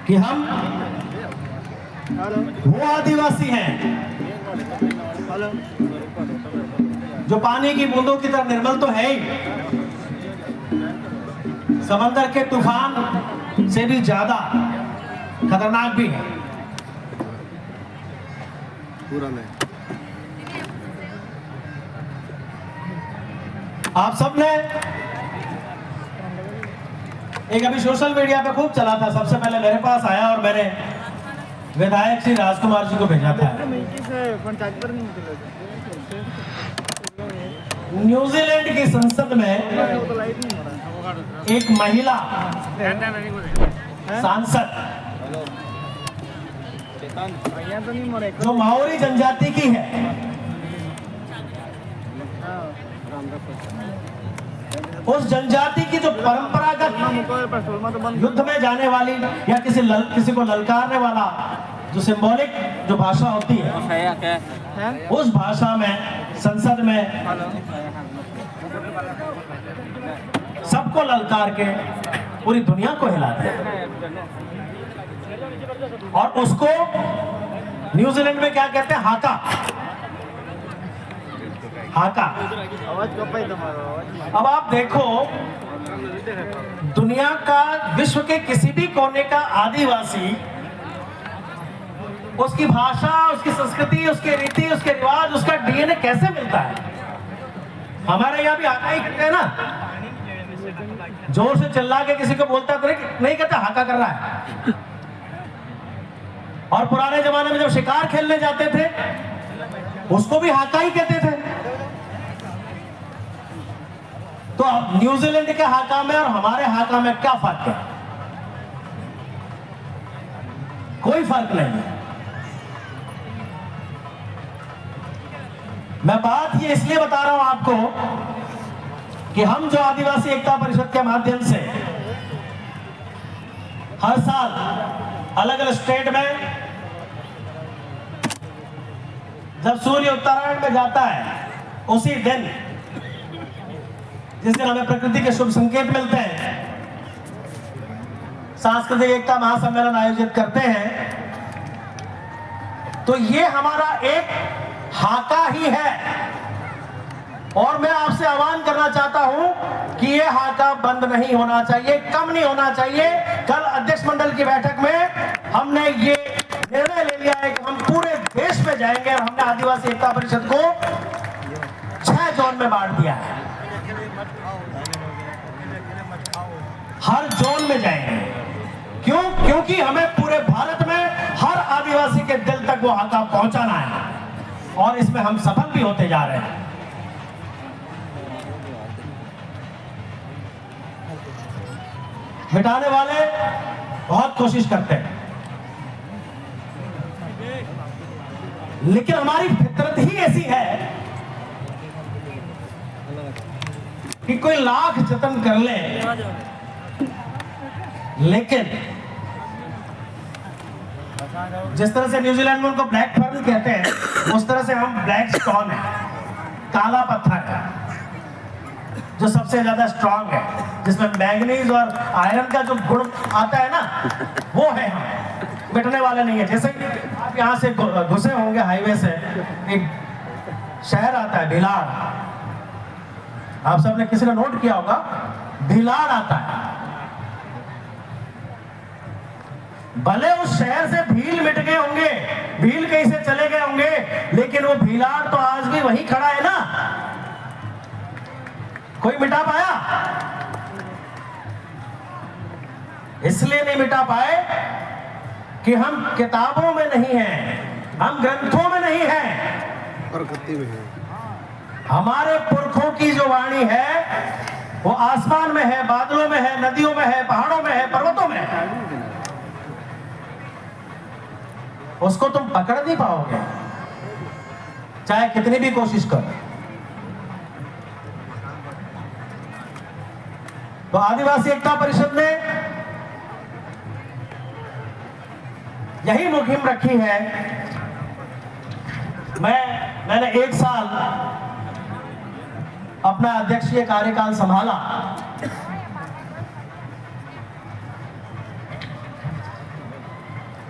कि हम वो आदिवासी हैं जो पानी की बूंदों की तरह निर्मल तो है ही, समंदर के तूफान से भी ज्यादा खतरनाक भी है। पूरा नहीं। आप सबने एक अभी सोशल मीडिया पे खूब चला था, सबसे पहले मेरे पास आया और मैंने विधायक श्री राजकुमार जी को भेजा था। न्यूजीलैंड की संसद में एक महिला सांसद जो माओरी जनजाति की है, उस जनजाति की जो परंपरागत युद्ध में जाने वाली या किसी को ललकारने वाला जो सिंबॉलिक जो भाषा होती है, उस भाषा में संसद में सबको ललकार के पूरी दुनिया को हिलाते हैं। और उसको न्यूजीलैंड में क्या कहते हैं? हाका। हाका। अब आप देखो, दुनिया का, विश्व के किसी भी कोने का आदिवासी, उसकी भाषा, उसकी संस्कृति, उसके रीति, उसके रिवाज, उसका डीएनए कैसे मिलता है? हमारे यहाँ भी हाका ही कहते हैं ना। जोर से चिल्ला के किसी को बोलता है तो नहीं कहते हाका कर रहा है। और पुराने जमाने में जब शिकार खेलने जाते थे उसको भी हाका ही कहते थे। तो अब न्यूजीलैंड के हाका में और हमारे हाका में क्या फर्क है? कोई फर्क नहीं है। मैं बात ये इसलिए बता रहा हूं आपको कि हम जो आदिवासी एकता परिषद के माध्यम से हर साल अलग अलग स्टेट में जब सूर्य उत्तरायण में जाता है, उसी दिन जिस दिन हमें प्रकृति के शुभ संकेत मिलते हैं, सांस्कृतिक एकता महासम्मेलन आयोजित करते हैं। तो ये हमारा एक हाका ही है। और मैं आपसे आह्वान करना चाहता हूं कि ये हाका बंद नहीं होना चाहिए, कम नहीं होना चाहिए। कल अध्यक्ष मंडल की बैठक में हमने ये निर्णय ले लिया है कि हम पूरे देश में जाएंगे और हमने आदिवासी एकता परिषद को 6 जोन में बांट दिया है। हर जोन में जाएंगे। क्यों? क्योंकि हमें पूरे भारत में हर आदिवासी के दिल तक वो हाका पहुंचाना है और इसमें हम सफल भी होते जा रहे हैं। मिटाने वाले बहुत कोशिश करते हैं, लेकिन हमारी फितरत ही ऐसी है कि कोई लाख जतन कर ले, लेकिन जिस तरह से न्यूजीलैंड में उनको ब्लैक पर्ल कहते हैं, उस तरह से हम ब्लैक स्टोन है, काला पत्थर है, जो सबसे ज्यादा स्ट्रांग है, जिसमें मैंगनीज और आयरन का जो गुण आता है ना, वो है। हम मिटने वाले नहीं है। जैसे आप यहाँ से घुसे होंगे हाईवे से, एक शहर आता है भिलाड़, आप सबने किसी ने नोट किया होगा, भिलाड़ आता है। भले उस शहर से भील मिट गए होंगे, भील कहीं से चले गए होंगे, लेकिन वो भिलाड़ तो आज भी वहीं खड़ा है ना। कोई मिटा पाया? इसलिए नहीं मिटा पाए कि हम किताबों में नहीं हैं, हम ग्रंथों में नहीं हैं, प्रकृति में है। हमारे पुरखों की जो वाणी है वो आसमान में है, बादलों में है, नदियों में है, पहाड़ों में है, पर्वतों में है। उसको तुम पकड़ नहीं पाओगे, चाहे कितनी भी कोशिश करो। तो आदिवासी एकता परिषद ने यही मुहिम रखी है। मैंने 1 साल अपना अध्यक्षीय कार्यकाल संभाला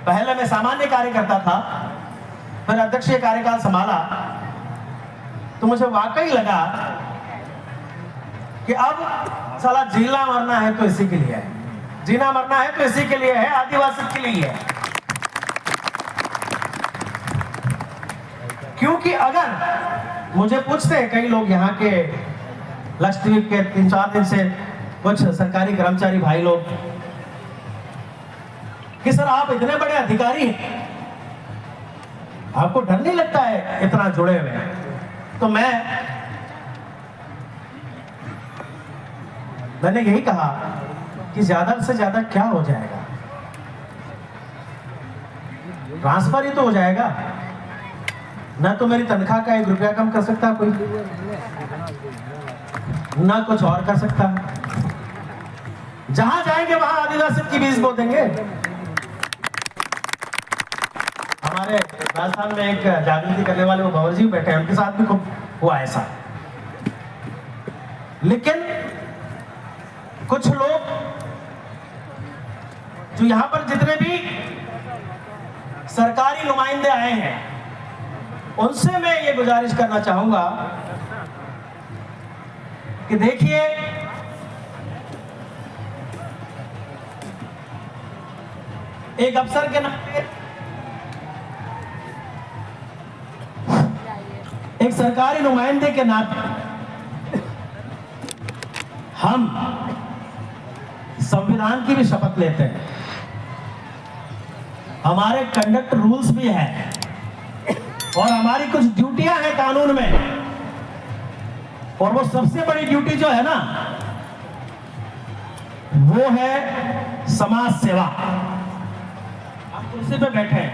पहले मैं सामान्य कार्यकर्ता था, फिर अध्यक्षीय कार्यकाल संभाला, तो मुझे वाकई लगा कि अब साला जीना मरना है तो इसी के लिए है, जीना मरना है तो इसी के लिए है, आदिवासी के लिए है। क्योंकि अगर मुझे पूछते हैं कई लोग यहाँ के लक्षद्वीप के 3-4 दिन से कुछ सरकारी कर्मचारी भाई लोग कि सर आप इतने बड़े अधिकारी हैं, आपको डर नहीं लगता है इतना जुड़े हुए? तो मैंने यही कहा कि ज्यादा से ज्यादा क्या हो जाएगा, ट्रांसफर ही तो हो जाएगा ना, तो मेरी तनख्वाह का 1 रुपया कम कर सकता कोई, ना कुछ और कर सकता। जहां जाएंगे वहां आदिवासी की बीज बो देंगे। हमारे राजस्थान में एक जागृति करने वाले वो भंवर जी बैठे हैं, उनके साथ भी खूब हुआ ऐसा। लेकिन कुछ लोग जो यहां पर जितने भी सरकारी नुमाइंदे आए हैं, उनसे मैं ये गुजारिश करना चाहूंगा कि देखिए, एक अफसर के नाते, एक सरकारी नुमाइंदे के नाते हम संविधान की भी शपथ लेते हैं, हमारे कंडक्ट रूल्स भी हैं और हमारी कुछ ड्यूटियां हैं कानून में। और वो सबसे बड़ी ड्यूटी जो है ना, वो है समाज सेवा। आप कुर्सी पे बैठे हैं,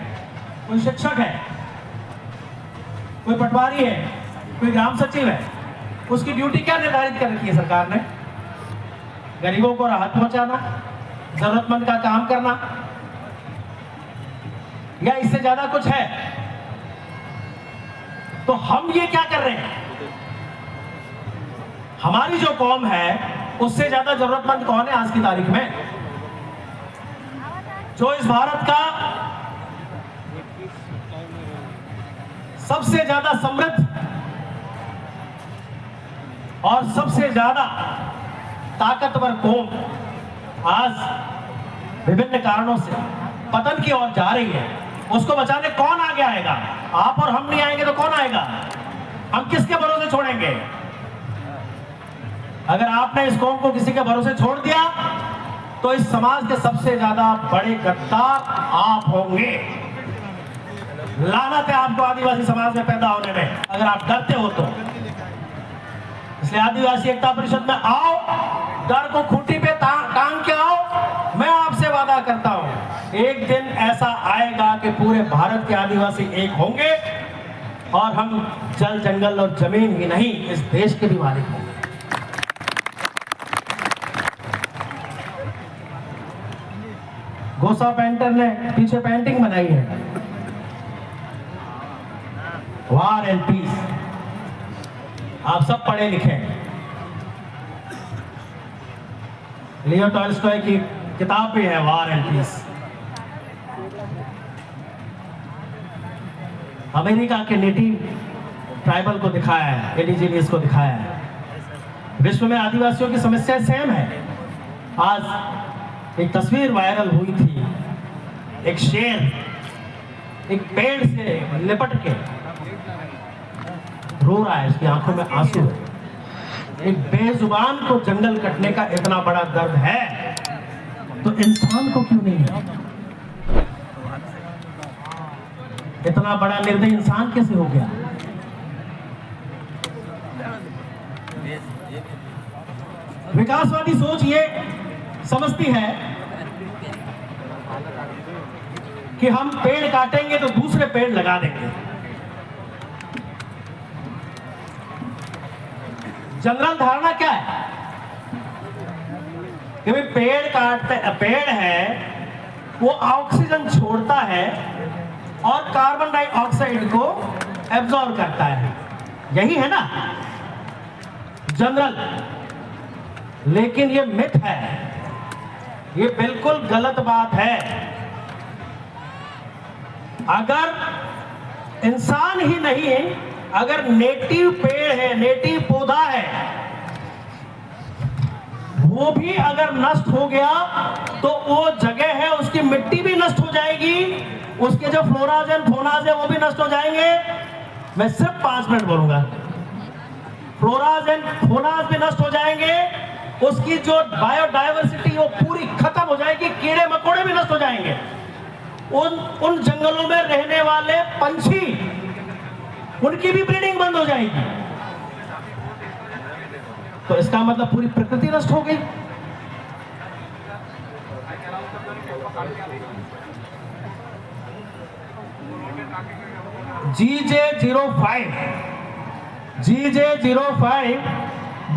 कोई शिक्षक है, कोई पटवारी है, कोई ग्राम सचिव है, उसकी ड्यूटी क्या निर्धारित कर रखी है सरकार ने? गरीबों को राहत पहुंचाना, जरूरतमंद का काम करना, या इससे ज्यादा कुछ है? तो हम ये क्या कर रहे हैं? हमारी जो कौम है उससे ज्यादा जरूरतमंद कौन है आज की तारीख में? जो इस भारत का सबसे ज्यादा समृद्ध और सबसे ज्यादा ताकतवर कौम आज विभिन्न कारणों से पतन की ओर जा रही है, उसको बचाने कौन आगे आएगा? आप और हम नहीं आएंगे तो कौन आएगा? हम किसके भरोसे छोड़ेंगे? अगर आपने इस कौम को किसी के भरोसे छोड़ दिया तो इस समाज के सबसे ज्यादा बड़े गद्दार आप होंगे। लानत है आपको आदिवासी समाज में पैदा होने में, अगर आप डरते हो तो। इसलिए आदिवासी एकता परिषद में आओ, डर को खूंटी पे टांग के आओ। मैं आपसे वादा करता हूं, एक दिन ऐसा आएगा कि पूरे भारत के आदिवासी एक होंगे और हम जल, जंगल और जमीन ही नहीं, इस देश के भी मालिक होंगे। गोसा पेंटर ने पीछे पेंटिंग बनाई है, वार एंड पीस। आप सब पढ़े लिखे हैं, लियो टॉल्स्टॉय की किताब भी है वार एंड पीस। अमेरिका के नेटिव ट्राइबल को दिखाया है, इंडिजिनियस को दिखाया है। विश्व में आदिवासियों की समस्या सेम है। आज एक तस्वीर वायरल हुई थी, एक शेर एक पेड़ से लिपट के रो रहा है, उसकी आंखों में आंसू है। एक बेजुबान को जंगल कटने का इतना बड़ा दर्द है तो इंसान को क्यों नहीं है? इतना बड़ा निर्दयी इंसान कैसे हो गया? विकासवादी सोच ये समझती है कि हम पेड़ काटेंगे तो दूसरे पेड़ लगा देंगे। जनरल धारणा क्या है कि भाई पेड़ है वो ऑक्सीजन छोड़ता है और कार्बन डाइऑक्साइड को एब्जॉर्ब करता है, यही है ना जनरल। लेकिन ये मिथ है, ये बिल्कुल गलत बात है। अगर इंसान ही नहीं है, अगर नेटिव पेड़ है, नेटिव पौधा है, वो भी अगर नष्ट हो गया तो वो जगह है उसकी मिट्टी भी नष्ट हो जाएगी, उसके जो फ्लोराज एंड फोनाज है वो भी नष्ट हो जाएंगे। मैं सिर्फ 5 मिनट बोलूंगा। फ्लोराज एंड फोनाज भी नष्ट हो जाएंगे, उसकी जो बायोडायवर्सिटी वो पूरी खत्म हो जाएगी, कीड़े मकोड़े भी नष्ट हो जाएंगे, उन जंगलों में रहने वाले पंछी, उनकी भी ब्रीडिंग बंद हो जाएगी। तो इसका मतलब पूरी प्रकृति नष्ट हो गई। GJ05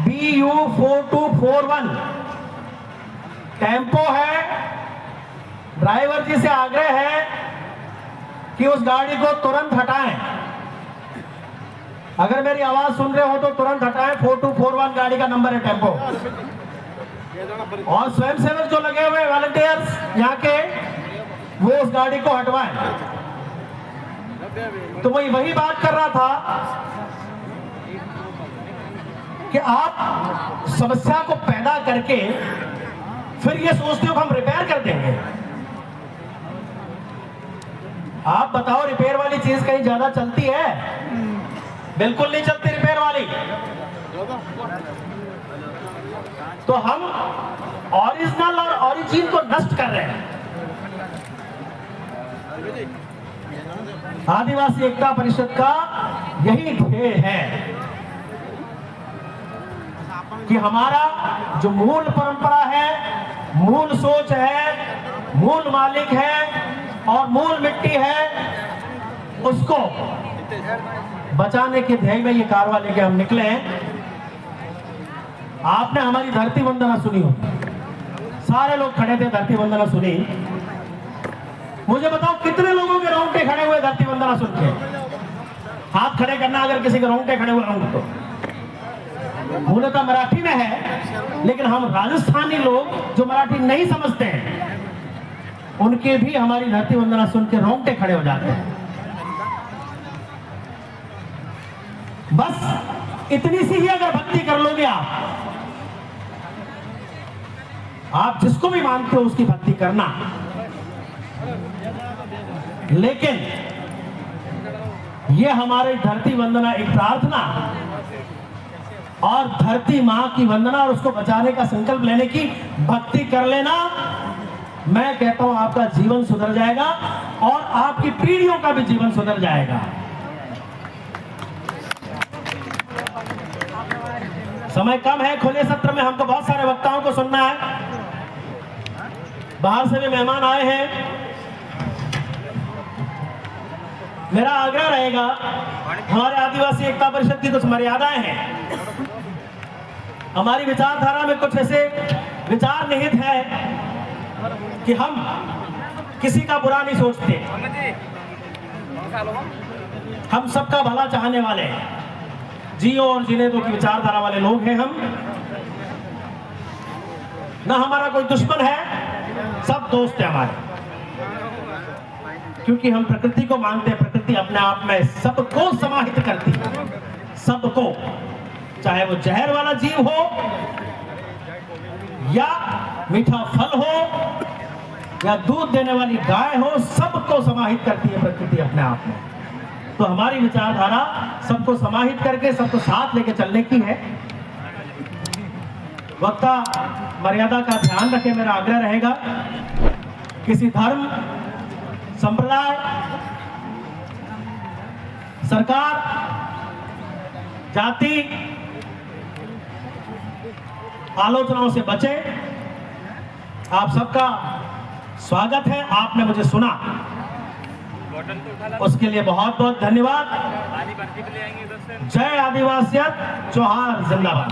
BU4241 टेम्पो है। ड्राइवर जी से आग्रह है कि उस गाड़ी को तुरंत हटाएं। अगर मेरी आवाज सुन रहे हो तो तुरंत हटाएं। 4241 गाड़ी का नंबर है, टेम्पो। और स्वयंसेवक जो लगे हुए वॉलंटियर्स यहाँ के, वो उस गाड़ी को हटवाएं। तो मैं वही बात कर रहा था कि आप समस्या को पैदा करके फिर ये सोचते हो कि हम रिपेयर कर देंगे। आप बताओ, रिपेयर वाली चीज कहीं ज्यादा चलती है? बिल्कुल नहीं चलती रिपेयर वाली। तो हम ओरिजिनल और ओरिजिन को नष्ट कर रहे हैं। आदिवासी एकता परिषद का यही ध्येय है कि हमारा जो मूल परंपरा है, मूल सोच है, मूल मालिक है और मूल मिट्टी है, उसको बचाने के ध्येय में ये कारवा लेके हम निकले हैं। आपने हमारी धरती वंदना सुनी हो, सारे लोग खड़े थे, धरती वंदना सुनी। मुझे बताओ कितने लोगों के रोंगटे खड़े हुए धरती वंदना सुन के? हाथ खड़े करना अगर किसी के रोंगटे खड़े हुए होंगे तो। मूलतः मराठी में है, लेकिन हम राजस्थानी लोग जो मराठी नहीं समझते हैं, उनके भी हमारी धरती वंदना सुन के रोंगटे खड़े हो जाते हैं। बस इतनी सी ही अगर भक्ति कर लोगे आप जिसको भी मानते हो उसकी भक्ति करना, लेकिन ये हमारी धरती वंदना एक प्रार्थना और धरती मां की वंदना और उसको बचाने का संकल्प लेने की भक्ति कर लेना। मैं कहता हूं आपका जीवन सुधर जाएगा और आपकी पीढ़ियों का भी जीवन सुधर जाएगा। समय कम है, खुले सत्र में हमको बहुत सारे वक्ताओं को सुनना है। बाहर से भी मेहमान आए हैं। मेरा आग्रह रहेगा, हमारे आदिवासी एकता परिषद की कुछ मर्यादाएं हैं। हमारी विचारधारा में कुछ ऐसे विचार निहित है कि हम किसी का बुरा नहीं सोचते, हम सबका भला चाहने वाले हैं। जियो और जीने दो की विचारधारा वाले लोग हैं हम। ना हमारा कोई दुश्मन है, सब दोस्त है हमारे, क्योंकि हम प्रकृति को मानते हैं। प्रकृति अपने आप में सबको समाहित करती है, सबको, चाहे वो जहर वाला जीव हो या मीठा फल हो या दूध देने वाली गाय हो, सबको समाहित करती है प्रकृति अपने आप में। तो हमारी विचारधारा सबको समाहित करके सबको साथ लेके चलने की है। वक्ता मर्यादा का ध्यान रखे, मेरा आग्रह रहेगा। किसी धर्म, संप्रदाय, सरकार, जाति आलोचनाओं से बचे। आप सबका स्वागत है। आपने मुझे सुना, उसके लिए बहुत बहुत धन्यवाद। जय आदिवासियत, जोहार, जिंदाबाद।